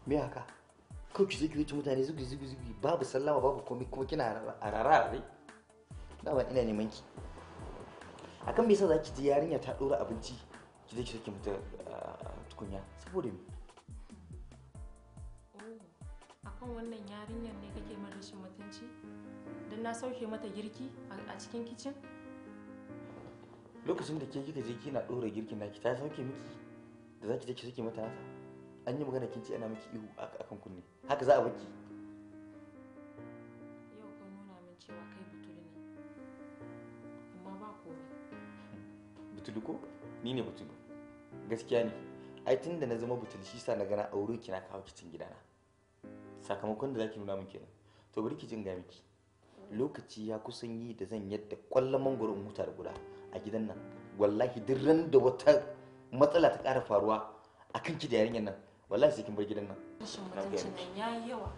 me haka kawai ki zuki wuce mutane zugi babu sallama babu komai kuma kina a rarara dai dama ina neman ki akan me yasa zaki ji yarinya ta dora abinci ki je ki sake mata tukunya saboda me akan wannan yarinyar ne kake min rashin mutunci dan na sauke mata girki a cikin kicin lokacin da ke kika je kina dora girkin naki ta sauke miki da zaki je ki sake mata nata an yi magana kin ce ana miki ihu akan kunne haka za a baki yau ka nuna min cewa kai butulu ne amma ba komai butulu ko ni ne butulu gaskiya ne ai tunda na zama butulu shi sa na gana aure ki na kawo kicin gidana sakamakon da zaki nuna min kenan to bari ki jin ga miki lokaci ya kusan yi da zan yadda kwallon mangoro in huta da guda a gidan nan wallahi duk ran da wata matsala ta ƙara faruwa akan ki da yarinyar nan wallahi sai kin bar gidan nan rashin mutuncin nan yayi yawa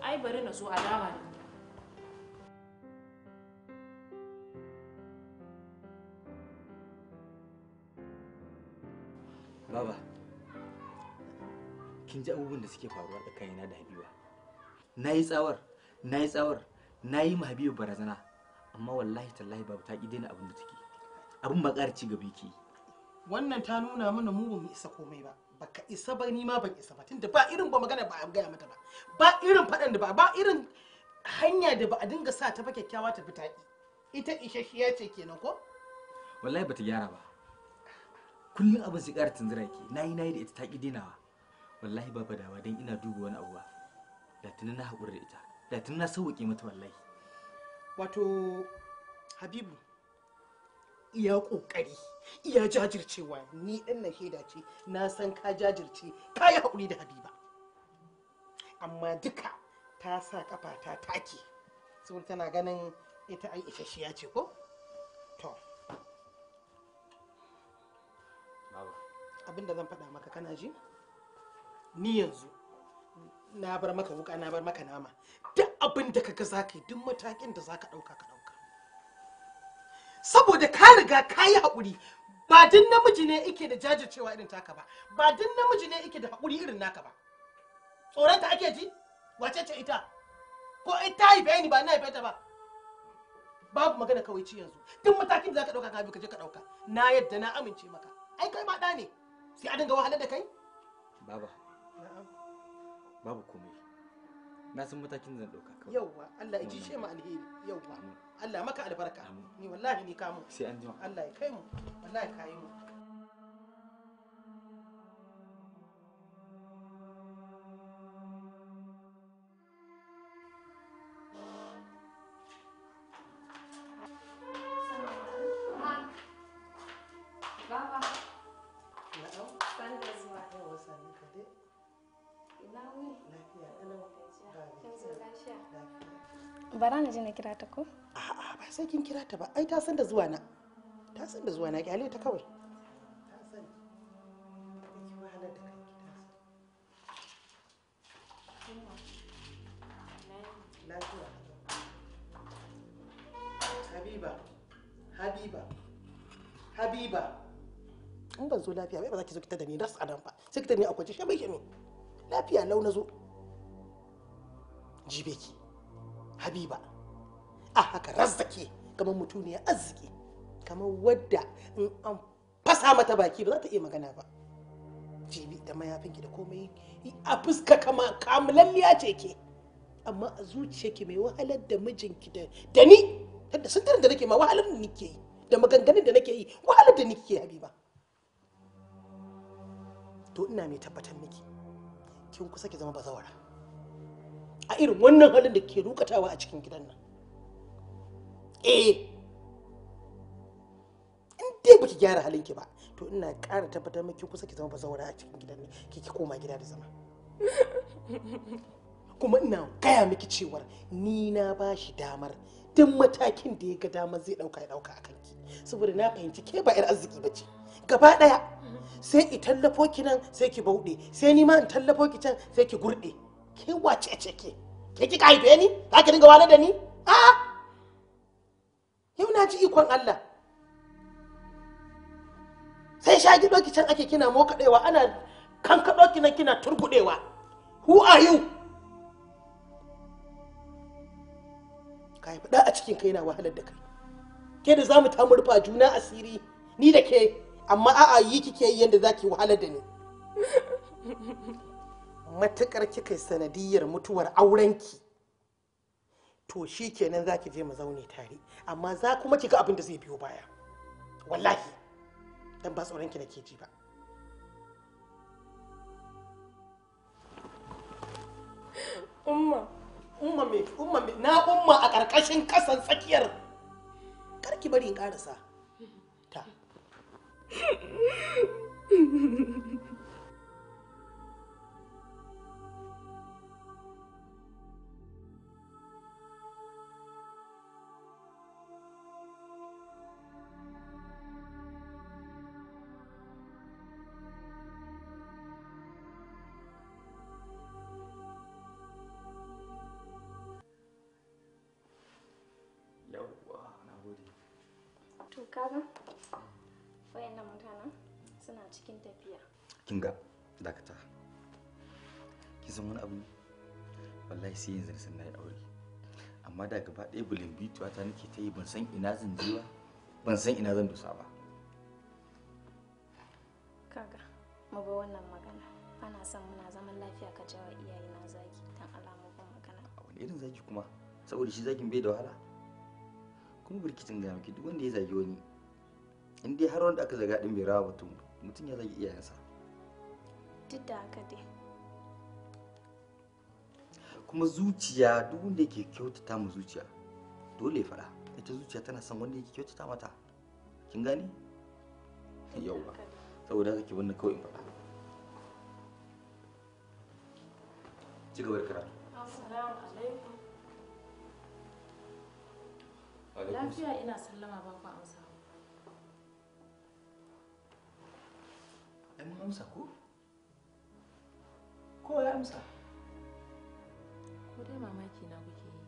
ai bari na zo a dama da Baba, kin ji abubuwan da suke faruwa tsakanina da Habiba. Na yi tsawar, na yi ma Habiba barazana, amma wallahi tallahi babu ta ƙi daina abin da take. Abin ba ƙara ci gaba yake. Wannan ta nuna mana mu ba mu isa komai ba. Baka isa ba ni ma ban isa ba tunda ba irin ba magana ba a gaya mata ba. Ba irin faɗan da ba irin hanya da ba a dinga sa ta ba kyakkyawa ta fita. Ita isasshiya ce kenan ko? Wallahi bata gyara ba. Kullum abin sai ƙara tunzura yake. Nayi da ita ta ƙi dainawa. Wallahi baba dawa dan ina duba wani abuwa. Da tunan na haƙura da ita. Da tunan na sauke mata wallahi. Wato Habibu iya kokari iya jajircewa ni ɗan na shaida ce na san ka jajirce ka yi haƙuri da Habiba amma duka ta sa kafa ta take saboda tana ganin ita ai isasshiya ce ko to abinda zan faɗa maka kana ji ni yanzu na bar maka wuka na bar maka nama duk abin da kaga zaka yi duk matakin da zaka ɗauka ka ɗauka saboda ka riga ka yi haƙuri ba duk namiji ne yake da jajircewa irin taka ba ba duk namiji ne yake da haƙuri irin naka ba tsoronta ake ji wace ce ita ko ita haife ni ba na haife ta ba babu magana kawai ci yanzu duk matakin da zaka ɗauka ka bi ka je ka ɗauka na yadda na amince maka ai kai ma ɗa ne sai a dinga wahalar da kai baba babu komai na san matakin da zan ɗauka kawai yauwa Allah ya ji shi mu alheri yauwa Allah maka albarka ni wallahi ni kamu sai an jima Allah ya kai mu wallahi kai mu Baba, na'am san da zuwa. yawa sani ka dai Ina wuni? lafiya kalau Kin zo lafiya? Bara na je na kira ta ko? a'a ba sai kin kira ta ba ai ta san da zuwa na kyale ta kawai ta sani ki wahalar da kanki ta sani lafiya Habiba in ban zo lafiya bai ba za ki zo ki ta da ni das adam ba sai ki ta ni a kwance shame lafiya lau na zo jibe ki Habiba a haka razzake kamar mutuniyar arziki kamar wadda in an fasa mata baki ba za ta iya magana ba jibi da mayafinki da komai a fuska kama kamulalliya ce ke amma a zuciyarki mai wahalar da mijinki da ni tunda sun da nake ma wahalar da nake yi da maganganun da nake yi wahalar da nake Habiba to ina mai tabbatar miki kin kusa ki zama bazawara a irin wannan halin da ke rukatawa a cikin gidan nan in dai baki gyara halinki ba to ina ƙara tabbatar miki kusa ki zama bazawara a cikin gidan nan ki koma gida da zama kuma ina gaya miki cewar ni na ba shi damar duk matakin da ya ga damar zai dauka ya dauka a kanki saboda na fahimci ke ba 'yar arziki ba ce gaba daya sai ki tallafo ki nan sai ki bauɗe sai ni ma in tallafo ki can sai ki gurɗe ke wace ce ke kika haife ni za ki dinga walar da ni a yau na ji ikon Allah sai sha gido ki can ake kina mokadewa ana kankado ki nan kina turgudewa. Who are you? Ka yi faɗa a cikin kai na wahalar da kai ke da za mu ta rufa juna asiri ni da ke amma a'a yi kike yi yadda za ki wahalar da ni. Matukar kika yi sanadiyar mutuwar aurenki to shi kenan za ki je mu zaune tare amma za kuma ki ga abin da zai biyo baya wallahi dan ba tsoronki nake ji ba. Umma me na umma a ƙarƙashin ƙasan tsakiyar karki bari in ƙarasa ta. To kaga wayannan mutanen suna cikin tafiya. Kin ga dakata. Ki san wani abu wallahi sai yanzu da san nayi aure. Amma da gaba ɗaya bulin bituwa ta nake ta yi ban san ina zan je ba ban san ina zan dusa ba. Kaga mu ba wannan magana. Ana son muna zaman lafiya ka jawo iyayena zagi dan Allah mu ba magana. A wani irin zagi kuma saboda shi zagin bai da wahala. Kuma birkitin ga miki duk wanda ya zagi wani in dai har wanda aka zaga din bai rawa mutum ya zagi iyayensa. Duk da haka dai kuma zuciya duk wanda yake kyautata mu zuciya dole ya fara ita zuciya tana son wanda yake kyautata mata kin gane yauwa saboda haka ki wannan kawai in faɗa ci gaba da karatu. Assalamu alaikum. Lafiya ina sallama ba ku amsa. Ai mun amsa ko? Ko ya amsa? Ko dai mamaki na kuke yi?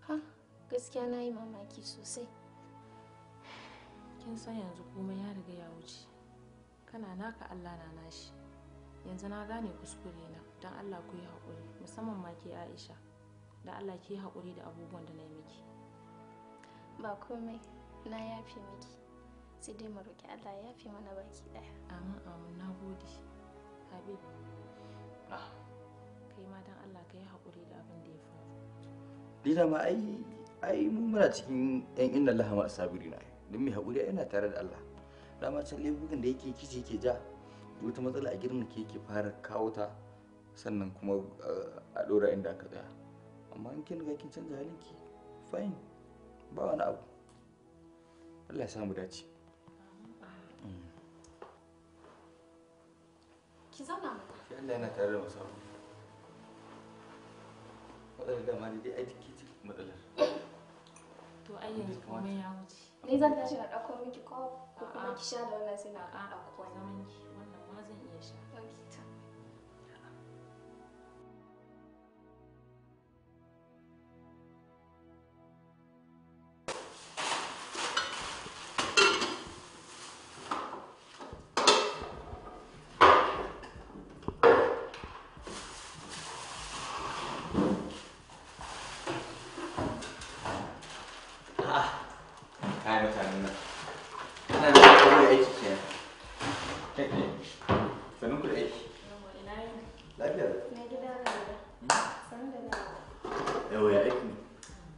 ha gaskiya na yi mamaki sosai. Kin san yanzu komai ya riga ya wuce. Kana naka Allah na nashi. Yanzu na gane kuskure na don Allah ku yi haƙuri musamman ma ke Aisha. Da Allah ki yi haƙuri da abubuwan da na yi miki. Ba komai na yafe miki sai dai mu roki Allah ya yafe mana baki daya. Amin amin na gode. Habib. Kai ma dan Allah ka yi haƙuri da abin da ya faru. Dida ma ai mu muna cikin yan inna Allah ma asabirina don mai haƙuri yana tare da Allah. Dama can laifukan da yake kici yake ja wata matsala a gidan ke yake fara kawo ta sannan kuma a ɗora inda aka tsaya. Amma in kin riga kin canza halinki fine. Ba wani abu Allah ya samu dace. Ki zauna mana. Shi Allah yana tare da masu matsalar dama dai ai take ce matsalar. To ai yanzu komai ya wuce. Ni zan tashi na ɗauko miki ko kuma ki sha da wannan sai na ɗauko wani. Zaman ki wannan ma zan iya sha. Kayan mutanen nan. Ina da kawai aiki kenan. Sannan ku da aiki. Lafiya da. Na gida da gida. San da gida. Yawa ya aiki.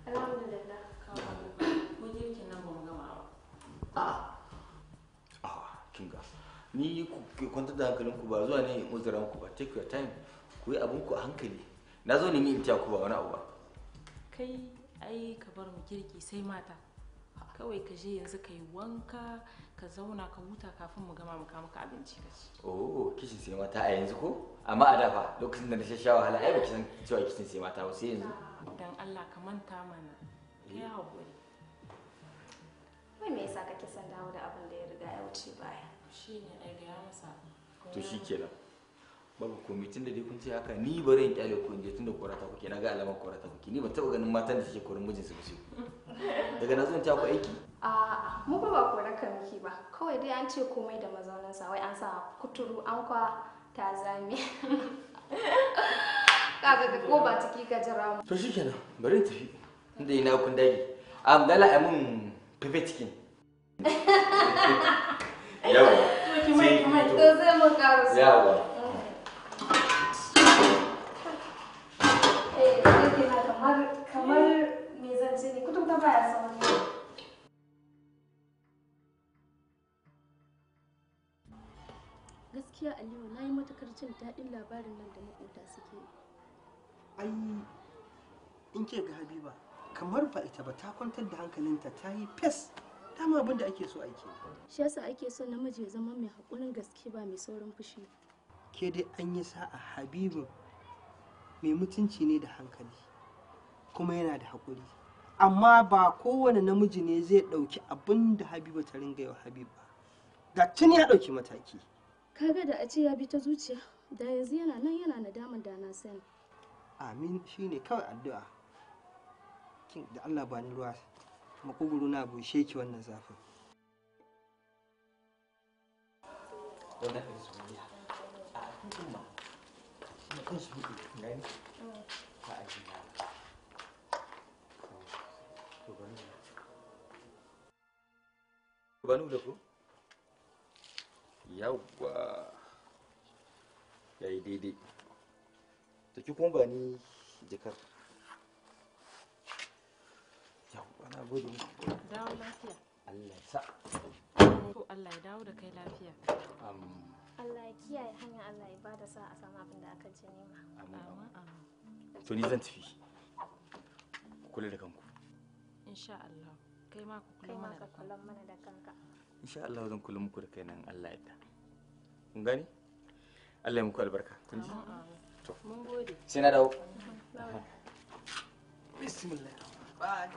Alhamdulillah. Ko girkin nan ba mu gama ba. Kinga. Ni ku kwantar da hankalinku ba zuwa ne in uzuran ku ba. Take your time. Ku yi abin ku a hankali. Na zo ne ni in ku ba wani abu ba. Kai ai ka bar mu girki sai mata. Kawai ka je yanzu ka yi wanka ka zauna ka huta kafin mu gama muka maka abinci ka ci. Oh, kishin sai mata a yanzu ko? Amma a dafa lokacin da na sha wahala ai baki san cewa kishin sai mata ba sai yanzu. Dan Allah ka manta mana. Kai haƙuri. Wai me yasa kake son dawo da abin da ya riga ya wuce baya? Shi ne ai ga ya masa. To shikenan. babu komai tun da dai kun ce haka ni bari in kyale ku in je tun da korata kuke na ga alamar korata kuke ni ban taɓa ganin matan da suke korin mijinsu ba sai daga na zo in ta ku aiki A'a, mu ba kore ka miki ba. Kawai dai an ce komai da mazauninsa, wai an sa kuturu an kwa ta zame. Kaga ko ba ciki ka jira mu. to shikenan bari in tafi inda ina kun dage dala ai mun pepe chicken yawa To zai mun karo su. yawa Yake na kamar me zan ce ne, kutum ta baya sauri. Gaskiya Aliyu na yi matukar jin daɗin labarin nan da maƙota suke yi. ai in ke ga Habiba kamar ba ita ba ta kwantar da hankalinta ta yi fes dama abin da ake so aiki. Shi yasa ake son namiji ya zama mai haƙurin gaske ba mai saurin fushi. Ke dai an yi sa'a Habibu mai mutunci ne da hankali kuma yana da haƙuri amma ba kowane namiji ne zai ɗauki abin da Habiba ta ringa yau Habiba da tuni ya ɗauki mataki. Kaga da a ce ya bi ta zuciya da yanzu yana nan yana nadaman da na sani. Amin shine kawai addu'a. Kin da Allah ba ni ruwa makogoro na bushe ki wannan zafin. wannan ɗin su ne a cikin ma shi kan su ne gani ka aji na to bani da ku yawwa yayi daidai to ki kuma ba ni jikar yawwa na gode muku dawo lafiya. Allah ya sa To Allah ya dawo da kai lafiya. Allah ya kiyaye hanya, Allah ya bada sa a samu abin da aka je nema. to ni zan tafi kula da kanku Insha Allah. Kai ma ku Kai kula ma mana ka da kula mana da kanka. insha Allah zan kula muku da kaina in Allah ya yarda kun gani Allah ya muku albarka kun ji to mun gode. sai na dawo Bismillah. Bye.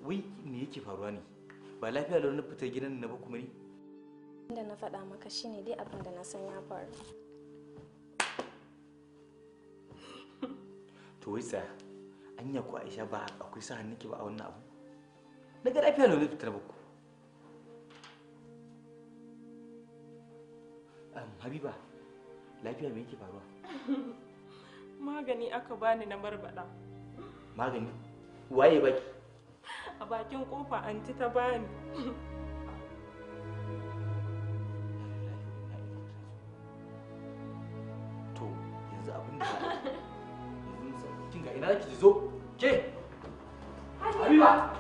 wai me yake faruwa ne ba lafiya lau na fita gidan na ba kuma ne Inda na faɗa maka shine dai abin da na san ya faru. to wai sa anya ko Aisha ba akwai sa hannunki ba a wannan abu na ga lafiya lau na fita na ba ku Habiba lafiya me yake faruwa Magani aka bani na barbada. magani waye baki A bakin kofa anti ta bani. to yanzu abin da yanzu kin ga ina ina ki zo ke Habiba.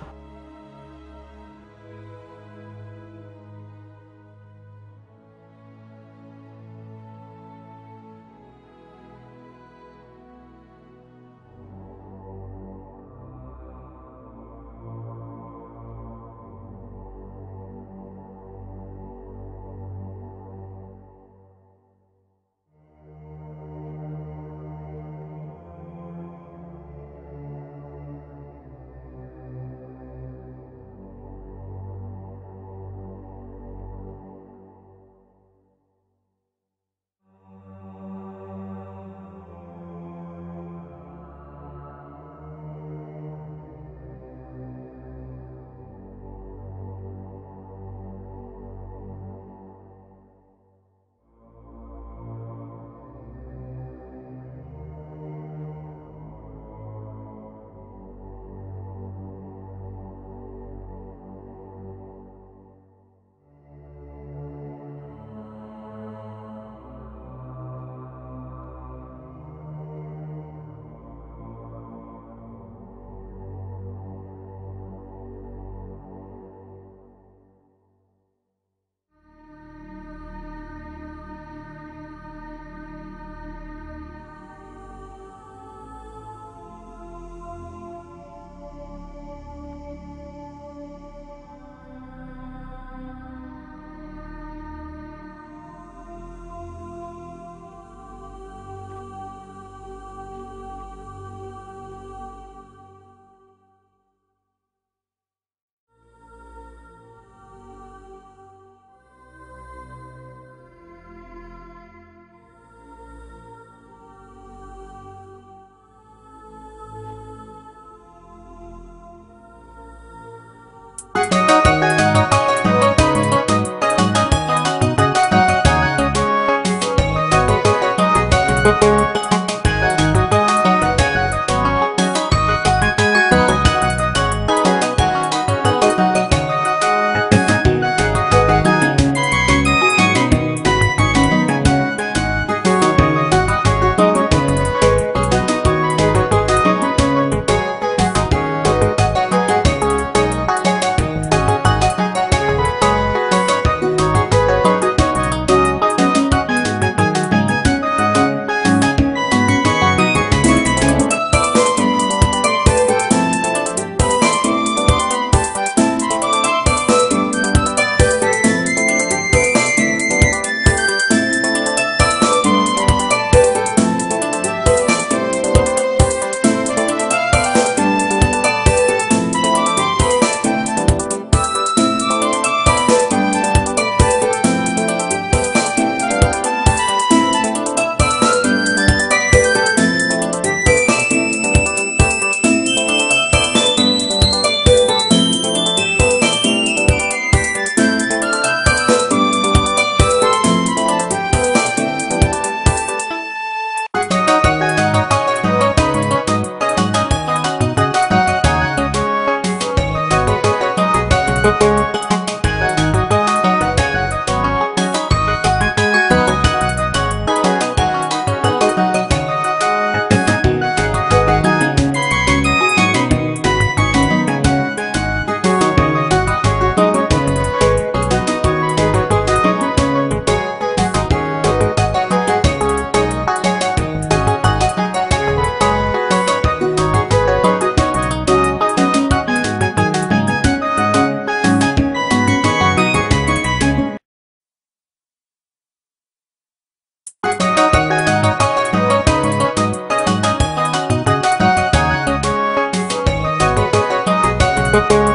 Thank you.